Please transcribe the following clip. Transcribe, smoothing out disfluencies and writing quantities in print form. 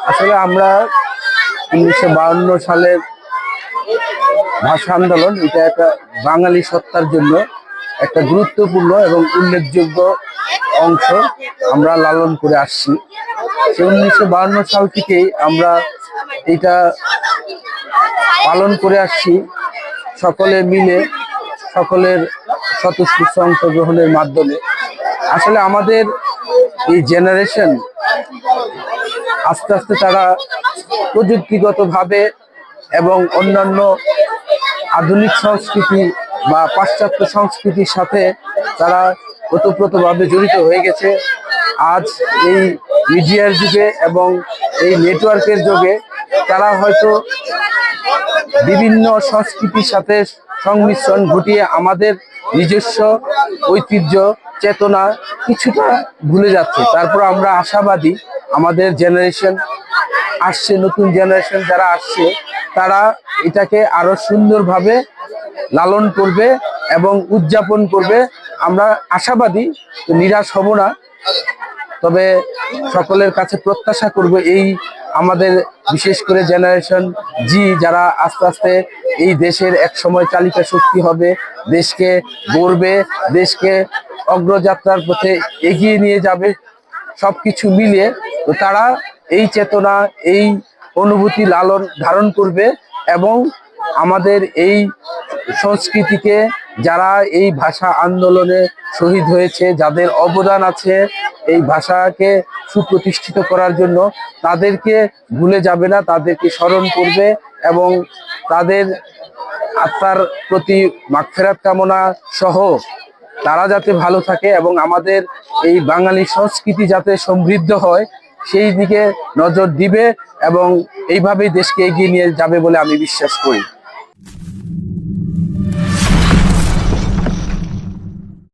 আসলে আমরা 1952 সালের ভাষা আন্দোলন, এটা একটা বাঙালি সত্তার জন্য একটা গুরুত্বপূর্ণ এবং উল্লেখযোগ্য অংশ আমরা লালন করে আসছি। সে 1952 সাল থেকেই আমরা এটা পালন করে আসছি, সকলে মিলে, সকলের স্বতঃস্ফূর্ত অংশগ্রহণের মাধ্যমে। আসলে আমাদের এই জেনারেশন আস্তে আস্তে তারা প্রযুক্তিগতভাবে এবং অন্যান্য আধুনিক সংস্কৃতি বা পাশ্চাত্য সংস্কৃতির সাথে তারা ওতপ্রোতভাবে জড়িত হয়ে গেছে। আজ এই মিডিয়ার যুগে এবং এই নেটওয়ার্কের যুগে তারা হয়তো বিভিন্ন সংস্কৃতির সাথে সংমিশ্রণ ঘটিয়ে আমাদের নিজস্ব ঐতিহ্য চেতনা কিছুটা ভুলে যাচ্ছে। তারপর আমরা আশাবাদী আমাদের জেনারেশন আসছে, নতুন জেনারেশন যারা আসছে তারা এটাকে আরো সুন্দরভাবে লালন করবে এবং উদযাপন করবে। আমরা আশাবাদী, নিরাশ হব না। তবে সকলের কাছে প্রত্যাশা করব এই আমাদের বিশেষ করে জেনারেশন জি যারা আস্তে আস্তে এই দেশের এক সময় চালিকা শক্তি হবে, দেশকে গড়বে, দেশকে অগ্রযাত্রার পথে এগিয়ে নিয়ে যাবে, সবকিছু মিলিয়ে তো তারা এই চেতনা, এই অনুভূতি লালন ধারণ করবে এবং আমাদের এই সংস্কৃতিকে, যারা এই ভাষা আন্দোলনে শহীদ হয়েছে, যাদের অবদান আছে এই ভাষাকে সুপ্রতিষ্ঠিত করার জন্য, তাদেরকে ভুলে যাবে না, তাদেরকে স্মরণ করবে এবং তাদের আত্মার প্রতি মাগফিরাত কামনা সহ তারা যাতে ভালো থাকে এবং আমাদের এই বাঙালি সংস্কৃতি যাতে সমৃদ্ধ হয় সেই দিকে নজর দিবে এবং এইভাবেই দেশকে এগিয়ে নিয়ে যাবে বলে আমি বিশ্বাস করি।